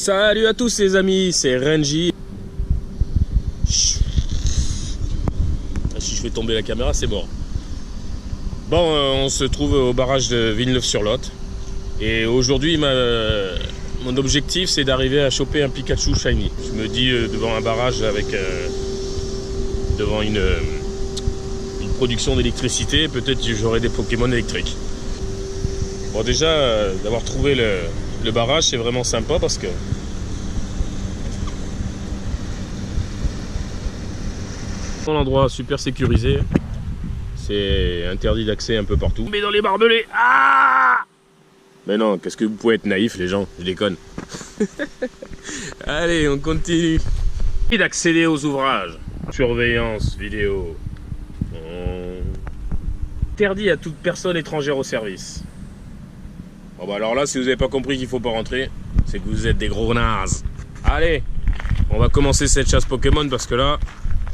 Salut à tous les amis, c'est Renji. Si je fais tomber la caméra, c'est mort. Bon, on se trouve au barrage de Villeneuve-sur-Lot. Et aujourd'hui, mon objectif, c'est d'arriver à choper un Pikachu Shiny. Je me dis, devant un barrage avec... devant une production d'électricité, peut-être que j'aurai des Pokémon électriques. Bon, déjà, d'avoir trouvé le barrage, c'est vraiment sympa parce que... un endroit super sécurisé. C'est interdit d'accès un peu partout. Mais dans les barbelés. Ah! Mais non, qu'est-ce que vous pouvez être naïf les gens, je déconne. Allez, on continue. Et d'accéder aux ouvrages. Surveillance vidéo. Interdit à toute personne étrangère au service. Bon bah alors là, si vous n'avez pas compris qu'il faut pas rentrer, c'est que vous êtes des gros nazes. Allez, on va commencer cette chasse Pokémon parce que là,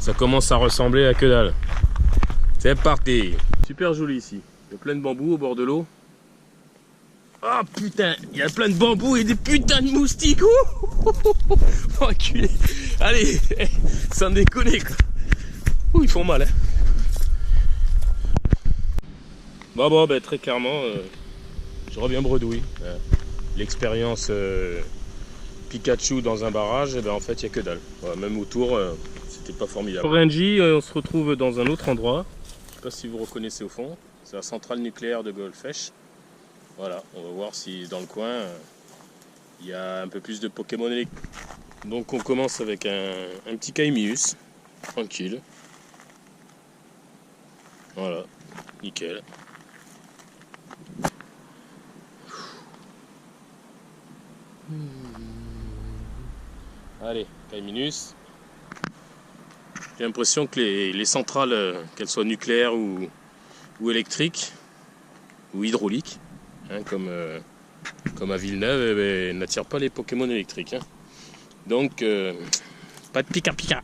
ça commence à ressembler à que dalle. C'est parti. Super joli ici. Il y a plein de bambous au bord de l'eau. Oh putain, il y a plein de bambous et des putains de moustiques. Oh, enculé. Allez, sans déconner quoi. Ouh, ils font mal hein. Bon, ben, très clairement, je reviens bredouille. L'expérience Pikachu dans un barrage, et ben, en fait, il n'y a que dalle. Voilà, même autour, c'était pas formidable. Renji, on se retrouve dans un autre endroit. Je sais pas si vous reconnaissez au fond. C'est la centrale nucléaire de Golfech. Voilà, on va voir si dans le coin, il y a un peu plus de Pokémon électriques. Donc on commence avec un petit Caimius, tranquille. Voilà, nickel. Allez, Caimius. J'ai l'impression que les centrales, qu'elles soient nucléaires ou électriques, ou hydrauliques, hein, comme à Villeneuve, eh ben, n'attirent pas les Pokémon électriques. Hein. Donc, pas de Pika-Pika.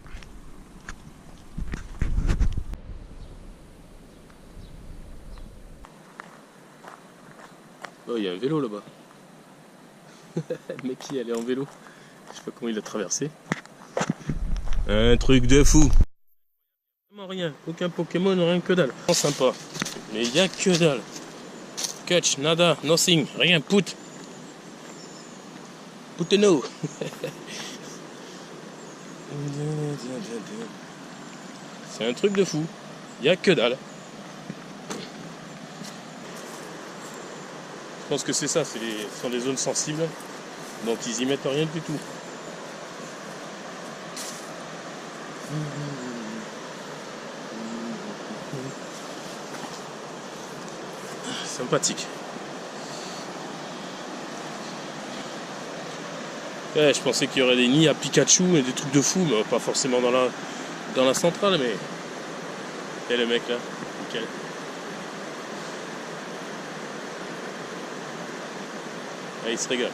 Oh, il y a un vélo là-bas. Le mec qui allait en vélo. Je sais pas comment il a traversé. Un truc de fou. Vraiment rien. Aucun Pokémon, rien que dalle. Sympa. Mais il y a que dalle. Catch, nada, nothing, rien, put. Put no. C'est un truc de fou. Il y a que dalle. Je pense que c'est ça, ce sont des zones sensibles. Donc ils y mettent rien du tout. Sympathique. Ouais, je pensais qu'il y aurait des nids à Pikachu et des trucs de fou, mais pas forcément dans la centrale, mais... Et le mec là, nickel. Ah, il se régale.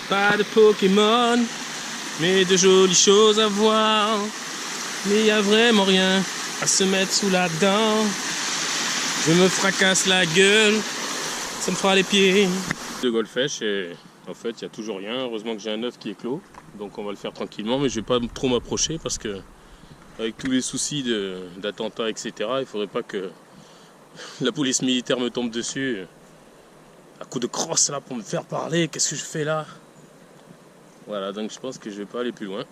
Pas de Pokémon, mais de jolies choses à voir. Mais il n'y a vraiment rien à se mettre sous la dent. Je me fracasse la gueule, ça me fera les pieds. De Golfech, et en fait, il n'y a toujours rien. Heureusement que j'ai un œuf qui est clos, donc on va le faire tranquillement. Mais je ne vais pas trop m'approcher parce que, avec tous les soucis d'attentats, etc., il ne faudrait pas que la police militaire me tombe dessus. À coup de crosse là pour me faire parler, qu'est-ce que je fais là? Voilà, donc je pense que je vais pas aller plus loin.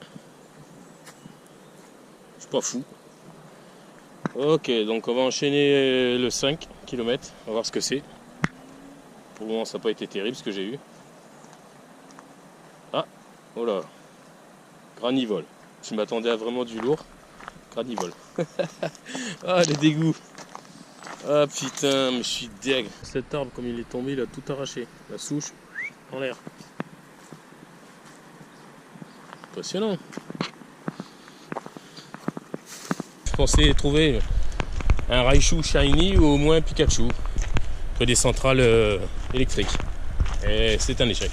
Je suis pas fou. Ok, donc on va enchaîner le 5 km. On va voir ce que c'est. Pour le moment, ça n'a pas été terrible ce que j'ai eu. Ah, oh là. Granivole. Je m'attendais à vraiment du lourd. Granivole. Ah, le dégoût. Ah putain, mais je suis deg. Cet arbre, comme il est tombé, il a tout arraché. La souche en l'air. Impressionnant. Je pensais trouver un Raichu Shiny ou au moins un Pikachu près des centrales électriques. Et c'est un échec.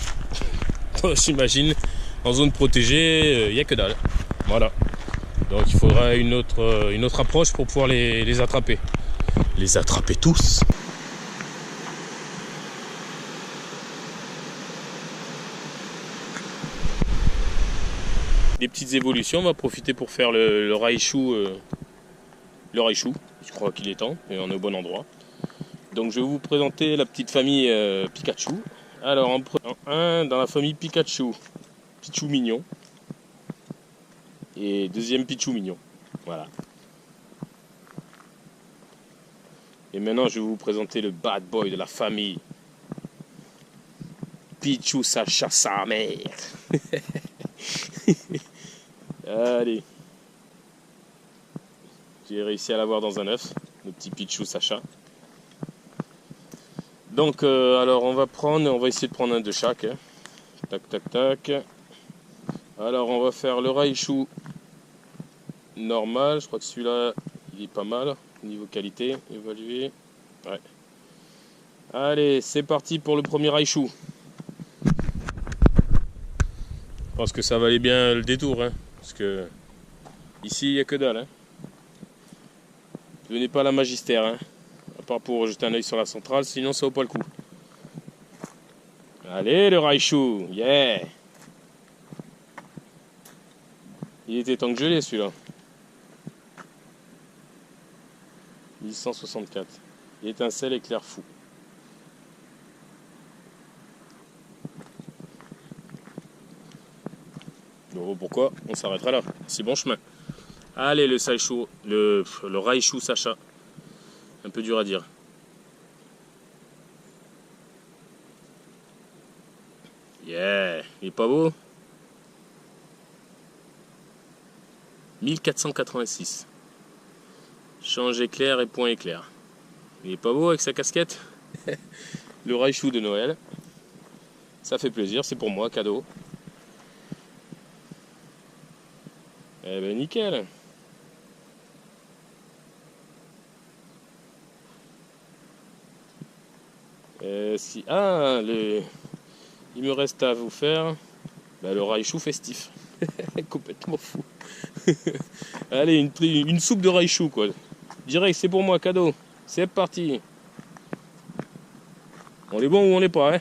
J'imagine, en zone protégée, il n'y a que dalle. Voilà. Donc il faudra une autre approche pour pouvoir les attraper. les attraper tous. Des petites évolutions, on va profiter pour faire le Raichu. Le Raichu, je crois qu'il est temps, et on est au bon endroit. Donc je vais vous présenter la petite famille Pikachu. Alors en prenant un dans la famille Pikachu, Pichu mignon. Et deuxième Pichu mignon. Voilà. Et maintenant je vais vous présenter le bad boy de la famille. Pichu Sacha sa mère. Allez. J'ai réussi à l'avoir dans un œuf, le petit Pichu Sacha. Donc alors on va essayer de prendre un de chaque. Hein. Tac tac tac. Alors on va faire le Raichu normal. Je crois que celui-là il est pas mal niveau qualité. Évaluer. Ouais. Allez, c'est parti pour le premier Raichu. Je pense que ça valait bien le détour, hein, parce que ici il n'y a que dalle. Hein. Venez pas à la Magistère, hein, à part pour jeter un oeil sur la centrale, sinon ça vaut pas le coup. Allez le Raichu, yeah. Il était temps que je l'ai celui-là. 1164. Étincelle éclair fou. Bon, pourquoi on s'arrêtera là? C'est bon chemin. Allez le Raichu Sacha. Un peu dur à dire. Yeah, il est pas beau? 1486. Change éclair et point éclair. Il est pas beau avec sa casquette? Le Raichu de Noël. Ça fait plaisir, c'est pour moi, cadeau. Eh ben nickel. Il me reste à vous faire le Raichu festif. Complètement fou. Allez, une soupe de Raichu quoi. Direct, c'est pour moi, cadeau. C'est parti. On est bon ou on n'est pas, hein?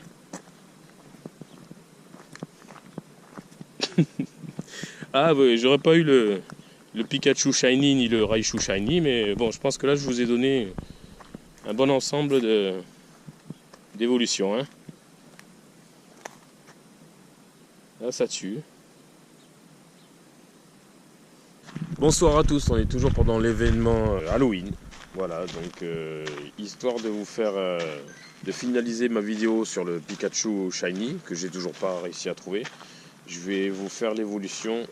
Ah oui, j'aurais pas eu le Pikachu Shiny ni le Raichu Shiny, mais bon, je pense que là je vous ai donné un bon ensemble d'évolutions. Hein. Là ça tue. Bonsoir à tous, on est toujours pendant l'événement Halloween. Voilà, donc histoire de vous faire, de finaliser ma vidéo sur le Pikachu Shiny, que j'ai toujours pas réussi à trouver. Je vais vous faire l'évolution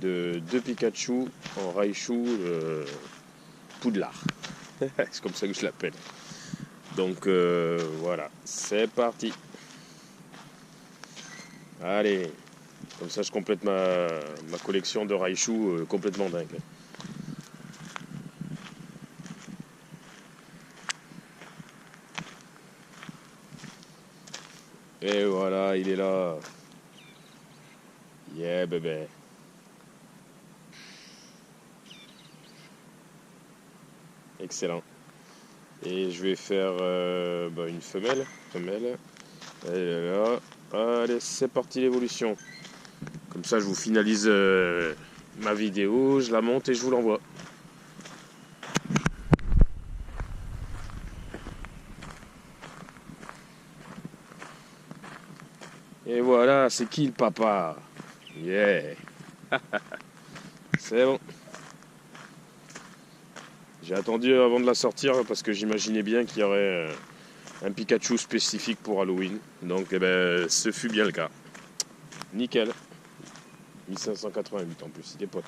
de deux Pikachu en Raichu Poudlard. C'est comme ça que je l'appelle. Donc voilà, c'est parti. Allez, comme ça je complète ma collection de Raichu complètement dingue. Et voilà, il est là. Yeah bébé. Excellent. Et je vais faire une femelle. Elle est là. Allez, c'est parti l'évolution. Comme ça, je vous finalise ma vidéo, je la monte et je vous l'envoie. Et voilà, c'est qui le papa? Yeah. C'est bon. J'ai attendu avant de la sortir parce que j'imaginais bien qu'il y aurait un Pikachu spécifique pour Halloween. Donc ce fut bien le cas. Nickel. 1588 en plus, c'était pote.